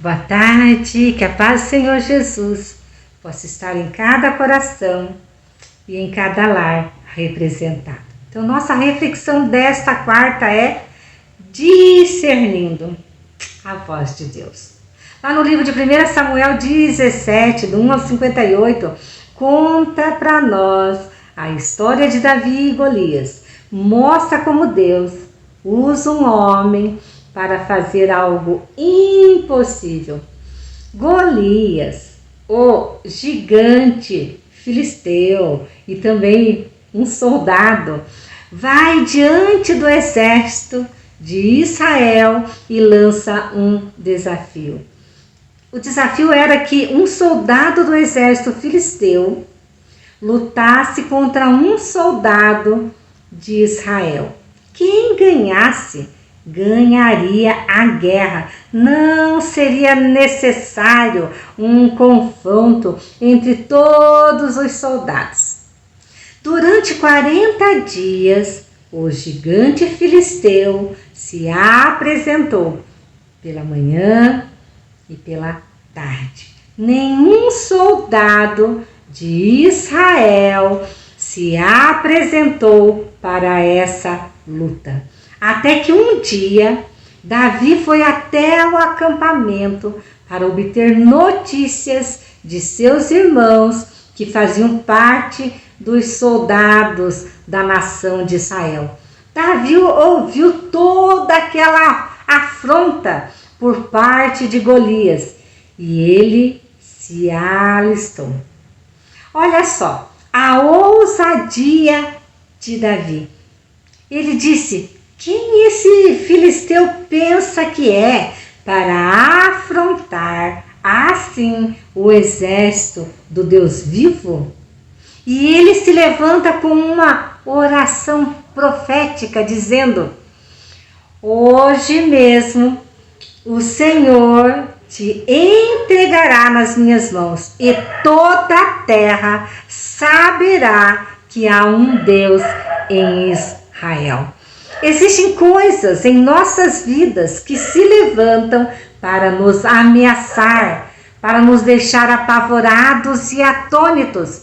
Boa tarde, que a paz do Senhor Jesus possa estar em cada coração e em cada lar representado. Então, nossa reflexão desta quarta é discernindo a voz de Deus. Lá no livro de 1 Samuel 17, do 1 ao 58, conta para nós a história de Davi e Golias. Mostra como Deus usa um homem para fazer algo impossível. Golias, o gigante filisteu e também um soldado, vai diante do exército de Israel e lança um desafio. O desafio era que um soldado do exército filisteu lutasse contra um soldado de Israel. Quem ganhasse, ganharia a guerra. Não seria necessário um confronto entre todos os soldados. Durante 40 dias, o gigante filisteu se apresentou pela manhã e pela tarde. Nenhum soldado de Israel se apresentou para essa luta. Até que um dia, Davi foi até o acampamento para obter notícias de seus irmãos que faziam parte dos soldados da nação de Israel. Davi ouviu toda aquela afronta por parte de Golias e ele se alistou. Olha só, a ousadia de Davi. Ele disse: quem esse filisteu pensa que é para afrontar assim o exército do Deus vivo? E ele se levanta com uma oração profética dizendo: hoje mesmo o Senhor te entregará nas minhas mãos e toda a terra saberá que há um Deus em Israel. Existem coisas em nossas vidas que se levantam para nos ameaçar, para nos deixar apavorados e atônitos,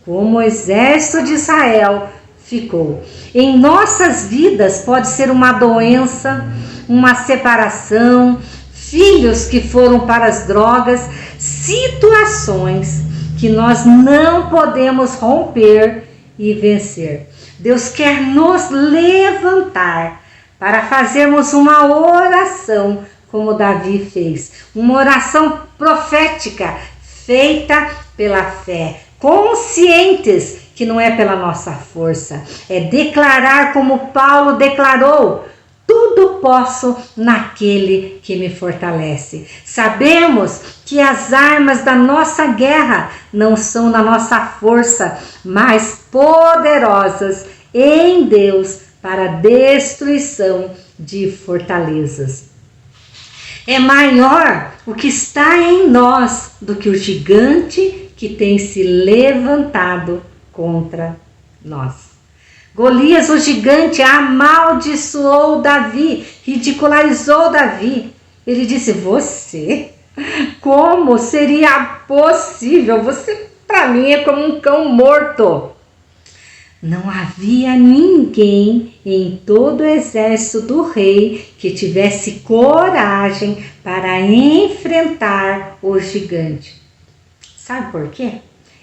como o exército de Israel ficou. Em nossas vidas pode ser uma doença, uma separação, filhos que foram para as drogas, situações que nós não podemos romper e vencer. Deus quer nos levantar para fazermos uma oração como Davi fez, uma oração profética feita pela fé, conscientes que não é pela nossa força, é declarar como Paulo declarou: tudo posso naquele que me fortalece. Sabemos que as armas da nossa guerra não são na nossa força, mas poderosas em Deus para a destruição de fortalezas. É maior o que está em nós do que o gigante que tem se levantado contra nós. Golias, o gigante, amaldiçoou Davi, ridicularizou Davi. Ele disse: você? Como seria possível? Você, para mim, é como um cão morto. Não havia ninguém em todo o exército do rei que tivesse coragem para enfrentar o gigante. Sabe por quê?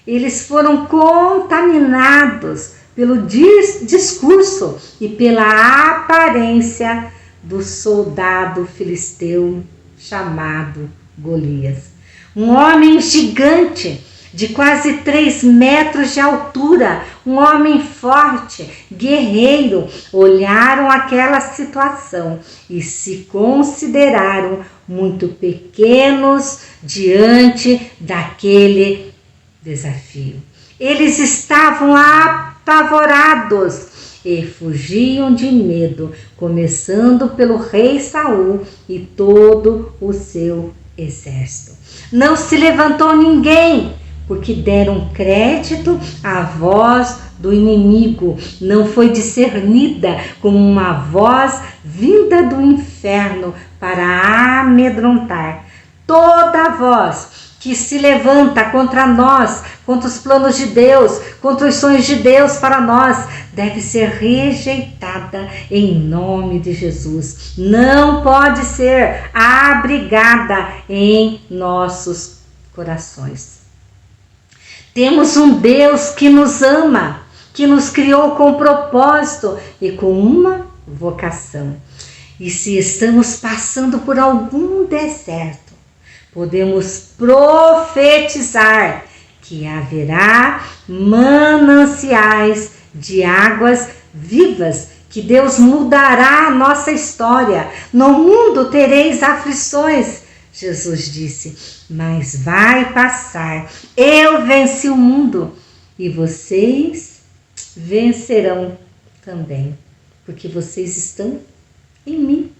Eles foram contaminados pelo discurso e pela aparência do soldado filisteu chamado Golias. Um homem gigante, de quase 3 metros de altura, um homem forte, guerreiro, olharam aquela situação e se consideraram muito pequenos diante daquele desafio. Eles estavam apavorados e fugiam de medo, começando pelo rei Saul e todo o seu exército. Não se levantou ninguém, porque deram crédito à voz do inimigo. Não foi discernida como uma voz vinda do inferno para amedrontar. Toda voz que se levanta contra nós, contra os planos de Deus, contra os sonhos de Deus para nós, deve ser rejeitada em nome de Jesus. Não pode ser abrigada em nossos corações. Temos um Deus que nos ama, que nos criou com propósito e com uma vocação. E se estamos passando por algum deserto, podemos profetizar que haverá mananciais de águas vivas, que Deus mudará a nossa história. No mundo tereis aflições, Jesus disse, mas vai passar. Eu venci o mundo e vocês vencerão também, porque vocês estão em mim.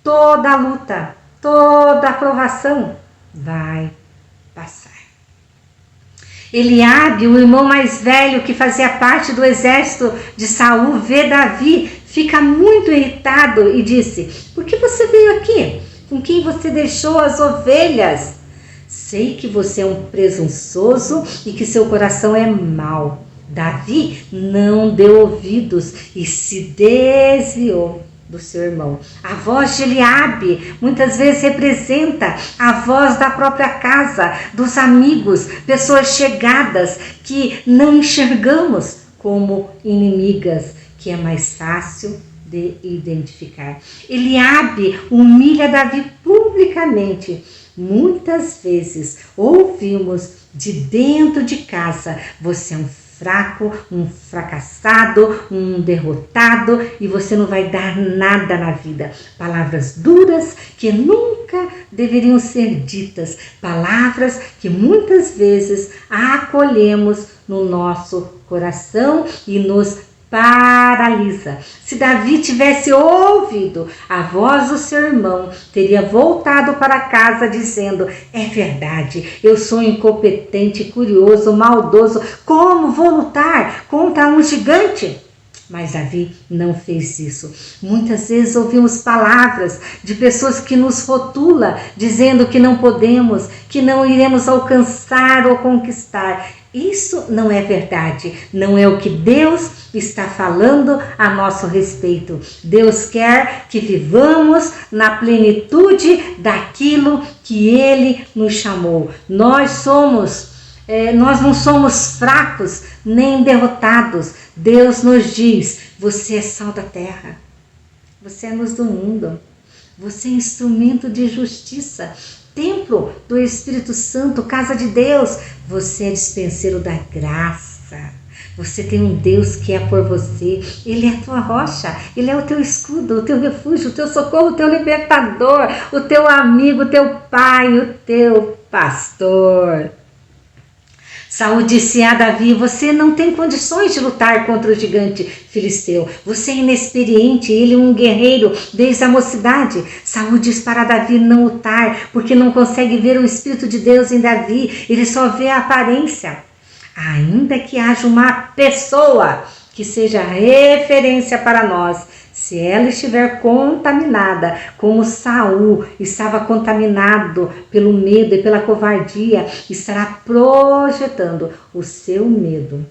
Toda luta, toda aprovação vai passar. Eliabe, o irmão mais velho que fazia parte do exército de Saul, vê Davi, fica muito irritado e disse: por que você veio aqui? Com quem você deixou as ovelhas? Sei que você é um presunçoso e que seu coração é mau. Davi não deu ouvidos e se desviou do seu irmão. A voz de Eliabe muitas vezes representa a voz da própria casa, dos amigos, pessoas chegadas que não enxergamos como inimigas, que é mais fácil de identificar. Eliabe humilha Davi publicamente. Muitas vezes ouvimos de dentro de casa: você é um fraco, um fracassado, um derrotado e você não vai dar nada na vida. Palavras duras que nunca deveriam ser ditas, palavras que muitas vezes acolhemos no nosso coração e nos paralisa. Se Davi tivesse ouvido a voz do seu irmão, teria voltado para casa dizendo: é verdade, eu sou incompetente, curioso, maldoso, como vou lutar contra um gigante? Mas Davi não fez isso. Muitas vezes ouvimos palavras de pessoas que nos rotulam, dizendo que não podemos, que não iremos alcançar ou conquistar. Isso não é verdade, não é o que Deus está falando a nosso respeito. Deus quer que vivamos na plenitude daquilo que Ele nos chamou. Nós não somos fracos nem derrotados. Deus nos diz: você é sal da terra, você é luz do mundo, você é instrumento de justiça, templo do Espírito Santo, casa de Deus. Você é dispenseiro da graça. Você tem um Deus que é por você. Ele é a tua rocha, Ele é o teu escudo, o teu refúgio, o teu socorro, o teu libertador, o teu amigo, o teu pai, o teu pastor. Saul disse a Davi: você não tem condições de lutar contra o gigante filisteu. Você é inexperiente, ele é um guerreiro desde a mocidade. Saul diz para Davi não lutar, porque não consegue ver o Espírito de Deus em Davi. Ele só vê a aparência. Ainda que haja uma pessoa que seja referência para nós, se ela estiver contaminada, como Saul estava contaminado pelo medo e pela covardia, estará projetando o seu medo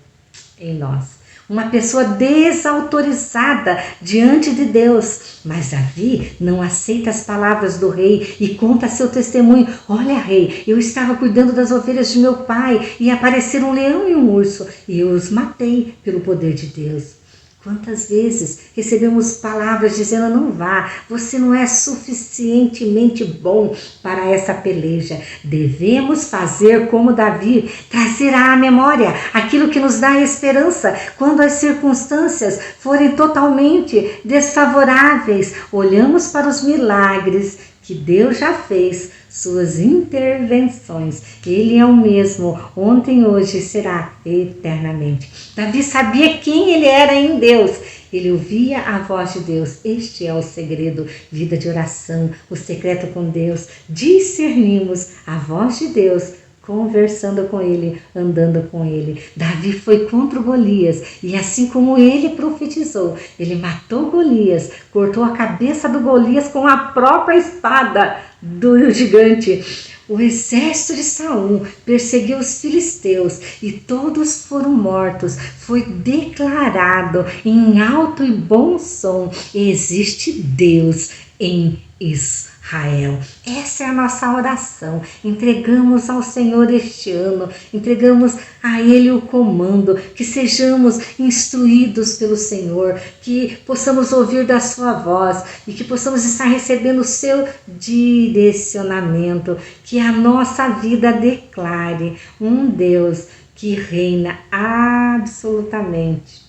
em nós. Uma pessoa desautorizada diante de Deus. Mas Davi não aceita as palavras do rei e conta seu testemunho. Olha, rei, eu estava cuidando das ovelhas de meu pai e apareceram um leão e um urso e eu os matei pelo poder de Deus. Quantas vezes recebemos palavras dizendo: não vá, você não é suficientemente bom para essa peleja. Devemos fazer como Davi, trazer à memória aquilo que nos dá esperança quando as circunstâncias forem totalmente desfavoráveis. Olhamos para os milagres que Deus já fez, suas intervenções. Ele é o mesmo, ontem, hoje, será eternamente. Davi sabia quem ele era em Deus. Ele ouvia a voz de Deus. Este é o segredo, vida de oração, o secreto com Deus. Discernimos a voz de Deus conversando com ele, andando com ele. Davi foi contra o Golias e assim como ele profetizou, ele matou Golias, cortou a cabeça do Golias com a própria espada do gigante. O exército de Saul perseguiu os filisteus e todos foram mortos. Foi declarado em alto e bom som: existe Deus em Israel. Essa é a nossa oração. Entregamos ao Senhor este ano, entregamos a Ele o comando, que sejamos instruídos pelo Senhor, que possamos ouvir da sua voz e que possamos estar recebendo o seu direcionamento, que a nossa vida declare um Deus que reina absolutamente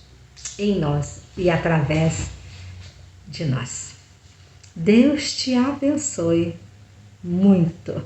em nós e através de nós. Deus te abençoe muito.